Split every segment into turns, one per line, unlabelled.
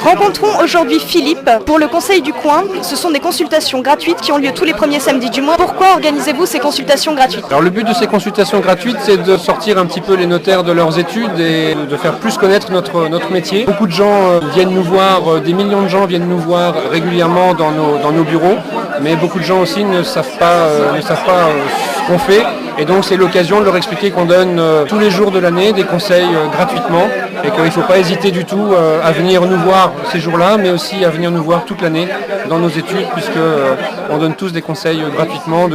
Rencontrons aujourd'hui Philippe pour le Conseil du Coin. Ce sont des consultations gratuites qui ont lieu tous les premiers samedis du mois. Pourquoi organisez-vous ces consultations gratuites ?
Alors le but de ces consultations gratuites, c'est de sortir un petit peu les notaires de leurs études et de faire plus connaître notre métier. Beaucoup de gens viennent nous voir, des millions de gens viennent nous voir régulièrement dans nos bureaux, mais beaucoup de gens aussi ne savent pas ce qu'on fait. Et donc c'est l'occasion de leur expliquer qu'on donne tous les jours de l'année des conseils gratuitement et qu'il ne faut pas hésiter du tout à venir nous voir ces jours-là, mais aussi à venir nous voir toute l'année dans nos études, puisqu'on donne tous des conseils gratuitement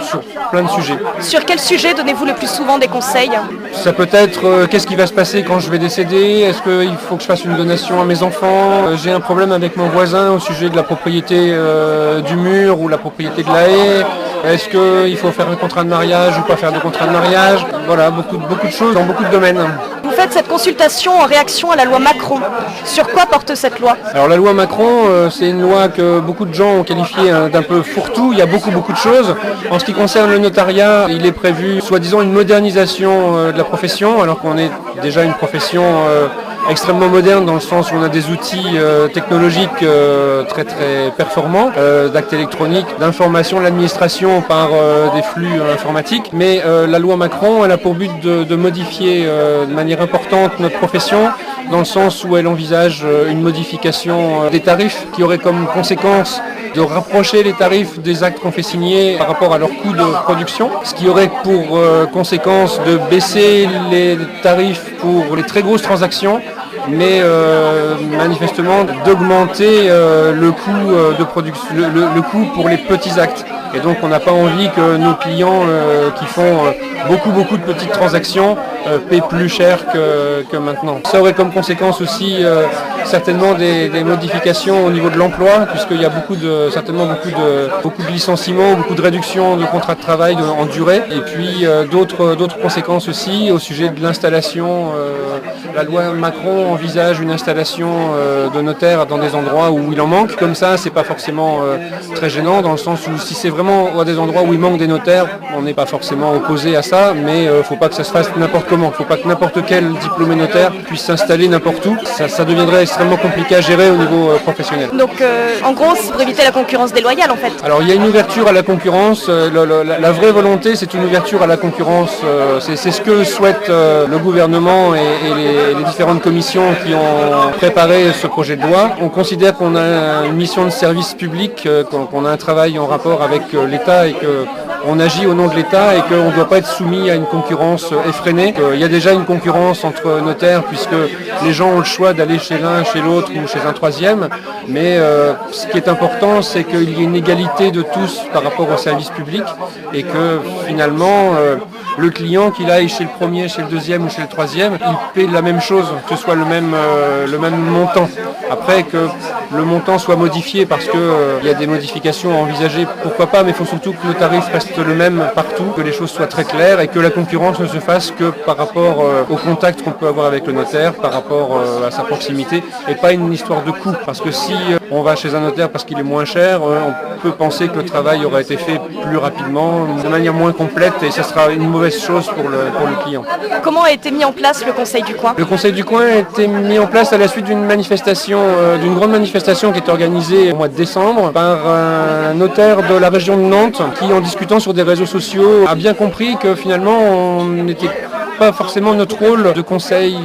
sur plein de sujets.
Sur quel sujet donnez-vous le plus souvent des conseils ?
Ça peut être qu'est-ce qui va se passer quand je vais décéder ? Est-ce qu'il faut que je fasse une donation à mes enfants ? J'ai un problème avec mon voisin au sujet de la propriété du mur ou la propriété de la haie ? Est-ce qu'il faut faire un contrat de mariage ou pas faire de contrat de mariage ? Voilà, beaucoup de choses dans beaucoup de domaines.
Vous faites cette consultation en réaction à la loi Macron. Sur quoi porte cette loi ?
Alors la loi Macron, c'est une loi que beaucoup de gens ont qualifiée d'un peu fourre-tout. Il y a beaucoup de choses. En ce qui concerne le notariat, il est prévu soi-disant une modernisation de la profession, alors qu'on est déjà une profession extrêmement moderne dans le sens où on a des outils technologiques très performants, d'actes électroniques, d'information de l'administration par des flux informatiques. Mais la loi Macron, elle a pour but de modifier de manière importante notre profession, dans le sens où elle envisage une modification des tarifs qui aurait comme conséquence de rapprocher les tarifs des actes qu'on fait signer par rapport à leur coût de production, ce qui aurait pour conséquence de baisser les tarifs pour les très grosses transactions, mais manifestement d'augmenter le coût de production, le coût pour les petits actes. Et donc on n'a pas envie que nos clients qui font beaucoup de petites transactions paient plus cher que maintenant. Ça aurait comme conséquence aussi certainement des modifications au niveau de l'emploi, puisqu'il y a certainement beaucoup de licenciements, beaucoup de réductions de contrats de travail en durée. Et puis d'autres conséquences aussi au sujet de l'installation. La loi Macron envisage une installation de notaires dans des endroits où il en manque. Comme ça, c'est pas forcément très gênant, dans le sens où si c'est vraiment à des endroits où il manque des notaires, on n'est pas forcément opposé à ça, mais faut pas que ça se fasse n'importe comment. Faut pas que n'importe quel diplômé notaire puisse s'installer n'importe où. Ça deviendrait extrêmement compliqué à gérer au niveau professionnel.
Donc en gros, c'est pour éviter la concurrence déloyale en fait.
Alors il y a une ouverture à la concurrence. La vraie volonté, c'est une ouverture à la concurrence. C'est ce que souhaite le gouvernement et les différentes commissions qui ont préparé ce projet de loi. On considère qu'on a une mission de service public, qu'on a un travail en rapport avec l'État et qu'on agit au nom de l'État et qu'on ne doit pas être soumis à une concurrence effrénée. Il y a déjà une concurrence entre notaires puisque les gens ont le choix d'aller chez l'un, chez l'autre ou chez un troisième. Mais ce qui est important, c'est qu'il y ait une égalité de tous par rapport au service public et que finalement le client, qu'il aille chez le premier, chez le deuxième ou chez le troisième, il paie la même chose, que ce soit le même montant. Après que le montant soit modifié parce qu'il y a des modifications à envisager, pourquoi pas, mais il faut surtout que le tarif reste le même partout, que les choses soient très claires et que la concurrence ne se fasse que par rapport au contact qu'on peut avoir avec le notaire, par rapport à sa proximité et pas une histoire de coût. Parce que si on va chez un notaire parce qu'il est moins cher, on peut penser que le travail aura été fait plus rapidement, de manière moins complète et ça sera une mauvaise chose pour le client.
Comment a été mis en place le Conseil du Coin ?
Le Conseil du Coin a été mis en place à la suite d'une grande manifestation qui est organisée au mois de décembre par un notaire de la région de Nantes qui, en discutant sur des réseaux sociaux, a bien compris que finalement on n'était pas forcément notre rôle de conseil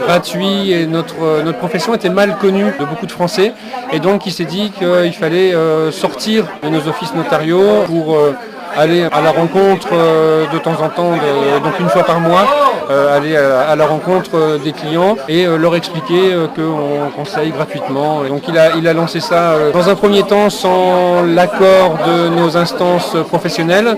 gratuit et notre profession était mal connue de beaucoup de Français et donc il s'est dit qu'il fallait sortir de nos offices notariaux pour aller à la rencontre de temps en temps, donc une fois par mois, aller à la rencontre des clients et leur expliquer qu'on conseille gratuitement. Et donc il a lancé ça dans un premier temps sans l'accord de nos instances professionnelles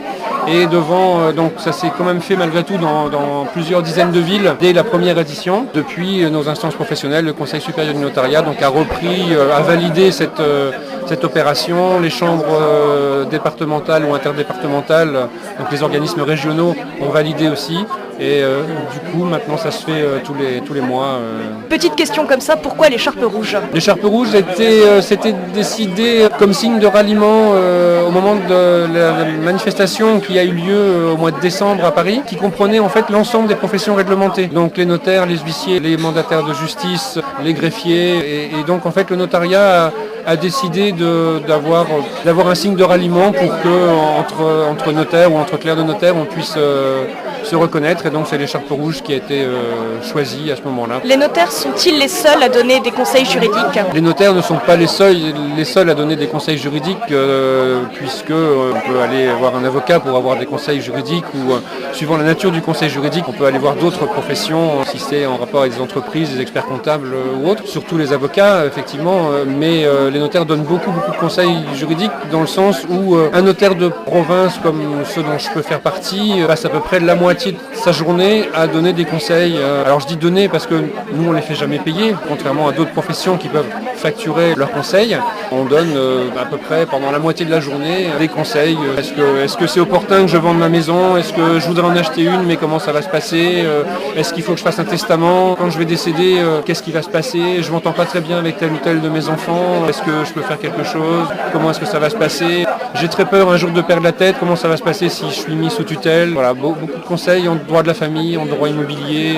et donc ça s'est quand même fait malgré tout dans plusieurs dizaines de villes dès la première édition. Depuis nos instances professionnelles, le Conseil supérieur du notariat donc a validé cette opération. Les chambres départementales ou interdépartementales, donc les organismes régionaux ont validé aussi. Et du coup, maintenant, ça se fait tous les mois.
Petite question comme ça, pourquoi l'écharpe rouge?
L'écharpe rouge, c'était décidé comme signe de ralliement au moment de la manifestation qui a eu lieu au mois de décembre à Paris, qui comprenait en fait l'ensemble des professions réglementées. Donc les notaires, les huissiers, les mandataires de justice, les greffiers. Et donc en fait le notariat a décidé d'avoir un signe de ralliement pour que entre notaires ou entre clercs de notaire on puisse se reconnaître, et donc c'est l'écharpe rouge qui a été choisie à ce moment-là.
Les notaires sont-ils les seuls à donner des conseils juridiques?
Les notaires ne sont pas les seuls à donner des conseils juridiques, puisque on peut aller voir un avocat pour avoir des conseils juridiques, ou suivant la nature du conseil juridique, on peut aller voir d'autres professions, si c'est en rapport avec des entreprises, des experts comptables ou autres, surtout les avocats effectivement, mais les notaires donnent beaucoup de conseils juridiques, dans le sens où un notaire de province comme ceux dont je peux faire partie passe à peu près la moitié de sa journée à donner des conseils. Alors je dis donner parce que nous on ne les fait jamais payer, contrairement à d'autres professions qui peuvent facturer leurs conseils. On donne à peu près pendant la moitié de la journée des conseils. Est-ce que c'est opportun que je vende ma maison? Est-ce que je voudrais en acheter une, mais comment ça va se passer? Est-ce qu'il faut que je fasse un testament? Quand je vais décéder, qu'est-ce qui va se passer? Je m'entends pas très bien avec tel ou tel de mes enfants. Est-ce que je peux faire quelque chose? Comment est-ce que ça va se passer? J'ai très peur un jour de perdre la tête. Comment ça va se passer si je suis mis sous tutelle? Voilà, beaucoup de conseils en droit de la famille, en droit immobilier.